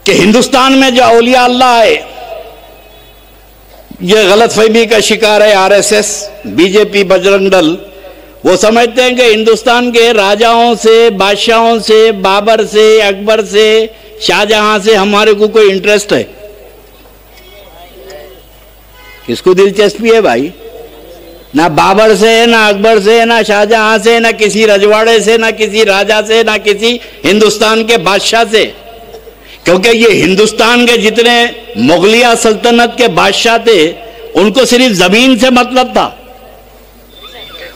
کہ ہندوستان میں جو اولیاء اللہ آئے یہ غلط فہمی کا شکار ہے R S S, B J P, Bajrang Dal. وہ سمجھتے ہیں کہ ہندوستان کے راجاؤں سے، بادشاہوں سے، بابر سے، اکبر سے، شاہجہاں سے ہمارے کو کوئی انٹرسٹ ہے. کس کو دلچسپی ہے بھائی؟ نہ بابر سے، نہ اکبر سے، نہ شاہجہاں سے، نہ کسی رجواڑے سے، نہ کسی راجا سے، نہ کسی ہندوستان کے بادشاہ سے. کیونکہ یہ ہندوستان کے جتنے مغلیہ سلطنت کے بادشاہ تھے ان کو صرف زمین سے مطلب تھا.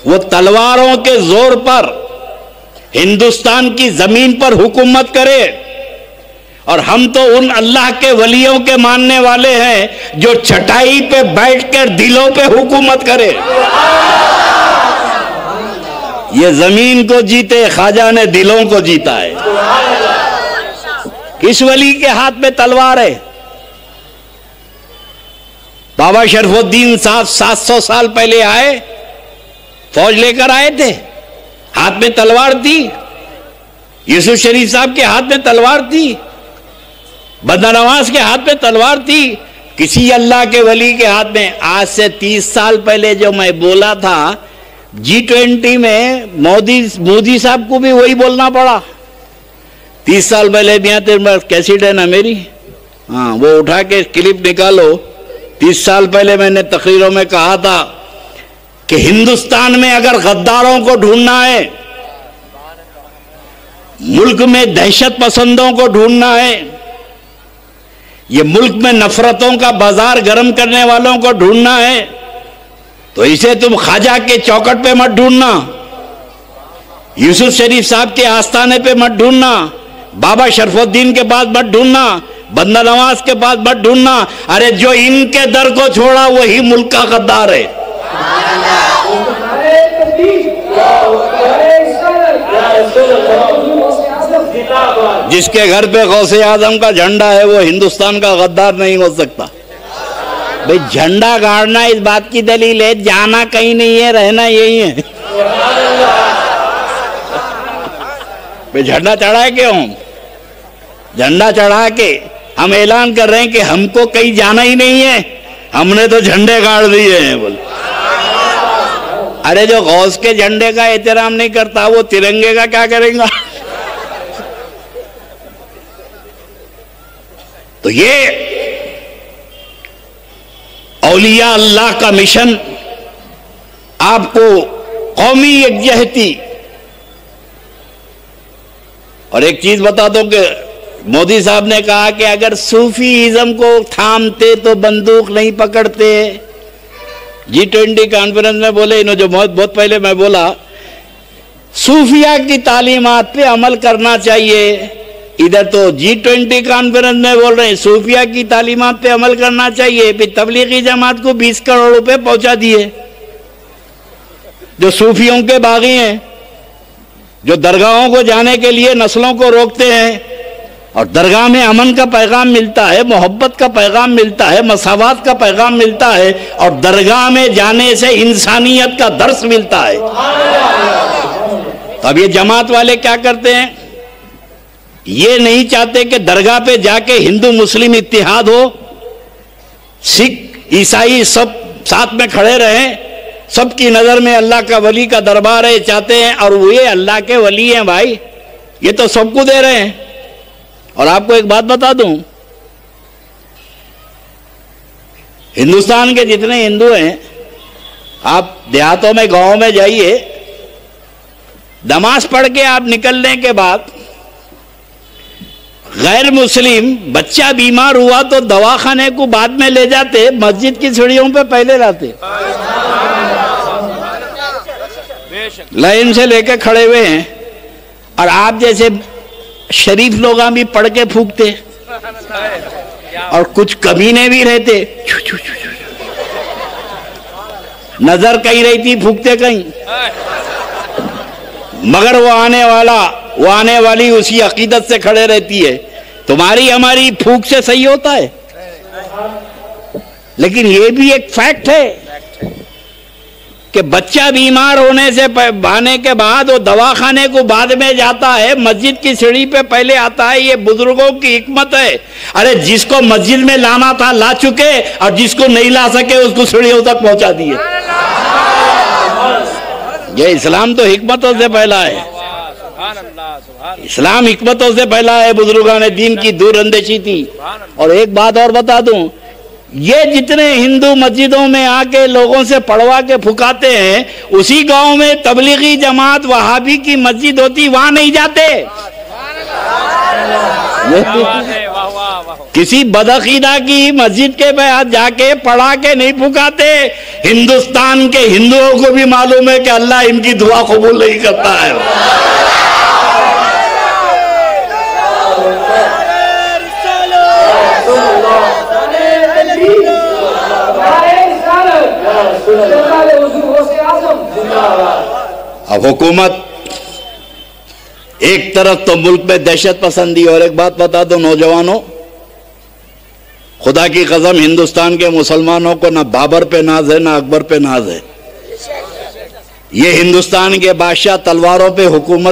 وہ تلواروں کے زور پر ہندوستان کی زمین پر حکومت کرے، اور ہم تو ان اللہ کے ولیوں کے ماننے والے ہیں جو چٹائی پہ بیٹھ کر دلوں پہ حکومت کرے. یہ زمین کو جیتے، خواجہ نے دلوں کو جیتا ہے. کس ولی کے ہاتھ میں تلوار ہے؟ بابا شرف الدین صاحب 700 سال پہلے آئے، فوج لے کر آئے تھے، ہاتھ میں تلوار تھی. یوسف شریف صاحب کے ہاتھ میں تلوار تھی، بندہ نواز کے ہاتھ میں تلوار تھی. کسی اللہ کے ولی کے ہاتھ میں. آج سے 30 سال پہلے جو میں بولا تھا G20 میں مودی صاحب کو بھی وہی بولنا پڑا. 30 سال پہلے میاں تیرے پاس کیسٹ ہے نا میری؟ ہاں، وہ اٹھا کے کلپ نکالو. 30 سال پہلے میں نے تقریروں میں کہا تھا کہ ہندوستان میں اگر غداروں کو ڈھونڈنا ہے، ملک میں دہشت پسندوں کو ڈھونڈنا ہے، یہ ملک میں نفرتوں کا بازار گرم کرنے والوں کو ڈھونڈنا ہے، تو اسے تم خواجہ کے چوکٹ پہ مت ڈھونڈنا، یوسف شریف صاحب کے آستانے پہ مت ڈھونڈنا، بابا شرف الدین کے پاس مت ڈھونڈنا، بندہ نواز کے پاس مت ڈھونڈنا. ارے جو ان کے در کو چھوڑا وہی ملک کا غدار ہے. جس کے گھر پہ غوث اعظم کا جھنڈا ہے وہ ہندوستان کا غدار نہیں ہو سکتا. بھئی جھنڈا گاڑنا اس بات کی دلیل ہے جانا کہیں نہیں ہے، رہنا یہی ہے. بھئی جھنڈا چڑھا کے جھنڈا چڑھا کے ہم اعلان کر رہے ہیں کہ ہم کو کہیں جانا ہی نہیں ہے، ہم نے تو جھنڈے گاڑ دیے ہیں. بول ارے جو غوث کے جھنڈے کا احترام نہیں کرتا وہ ترنگے کا کیا کریں گا؟ تو یہ اولیاء اللہ کا مشن آپ کو قومی یکجہتی. اور ایک چیز بتا دو کہ مودی صاحب نے کہا کہ اگر صوفی ازم کو تھامتے تو بندوق نہیں پکڑتے. G20 کانفرنس میں بولے انہوں جو بہت پہلے میں بولا صوفیہ کی تعلیمات پہ عمل کرنا چاہیے. ادھر تو G20 کانفرنس میں بول رہے ہیں صوفیہ کی تعلیمات پہ عمل کرنا چاہیے. پھر تبلیغی جماعت کو 20 کروڑ روپے پہنچا دیے جو صوفیوں کے باغی ہیں، جو درگاہوں کو جانے کے لیے نسلوں کو روکتے ہیں. اور درگاہ میں امن کا پیغام ملتا ہے، محبت کا پیغام ملتا ہے، مساوات کا پیغام ملتا ہے، اور درگاہ میں جانے سے انسانیت کا درس ملتا ہے. تو اب یہ جماعت والے کیا کرتے ہیں؟ یہ نہیں چاہتے کہ درگاہ پہ جا کے ہندو مسلم اتحاد ہو، سکھ عیسائی سب ساتھ میں کھڑے رہیں، سب کی نظر میں اللہ کا ولی کا دربار ہے چاہتے ہیں. اور وہ یہ اللہ کے ولی ہیں بھائی، یہ تو سب کو دے رہے ہیں. اور آپ کو ایک بات بتا دوں، ہندوستان کے جتنے ہندو ہیں، آپ دیہاتوں میں گاؤں میں جائیے، نماز پڑھ کے آپ نکلنے کے بعد غیر مسلم بچہ بیمار ہوا تو دواخانے کو بعد میں لے جاتے، مسجد کی سیڑھیوں پہ پہلے لاتے. لائن سے لے کے کھڑے ہوئے ہیں، اور آپ جیسے شریف لوگ بھی پڑھ کے پھونکتے، اور کچھ کمینے بھی رہتے، نظر کہیں رہتی پھونکتے کہیں، مگر وہ آنے والی اسی عقیدت سے کھڑے رہتی ہے. تمہاری ہماری پھونک سے صحیح ہوتا ہے، لیکن یہ بھی ایک فیکٹ ہے کہ بچہ بیمار ہونے سے آنے کے بعد وہ دواخانے کو بعد میں جاتا ہے، مسجد کی سیڑھی پہ پہلے آتا ہے. یہ بزرگوں کی حکمت ہے. ارے جس کو مسجد میں لانا تھا لا چکے، اور جس کو نہیں لا سکے اس کو سیڑھیوں تک پہنچا دیے. یہ اسلام تو حکمتوں سے پھیلا ہے. اسلام حکمتوں سے پھیلا ہے. بزرگان دین کی دور اندیشی تھی. اور ایک بات اور بتا دوں، یہ جتنے ہندو مسجدوں میں آ کے لوگوں سے پڑھوا کے پھکاتے ہیں، اسی گاؤں میں تبلیغی جماعت وہابی کی مسجد ہوتی، وہاں نہیں جاتے. کسی بدعقیدہ کی مسجد کے بعد جا کے پڑھا کے نہیں پھکاتے. ہندوستان کے ہندوؤں کو بھی معلوم ہے کہ اللہ ان کی دعا قبول نہیں کرتا ہے. اب حکومت ایک طرف تو ملک میں دہشت پسندی، اور ایک بات بتا دو نوجوانوں، خدا کی قسم ہندوستان کے مسلمانوں کو نہ بابر پہ ناز ہے نہ اکبر پہ ناز ہے. یہ ہندوستان کے بادشاہ تلواروں پہ حکومت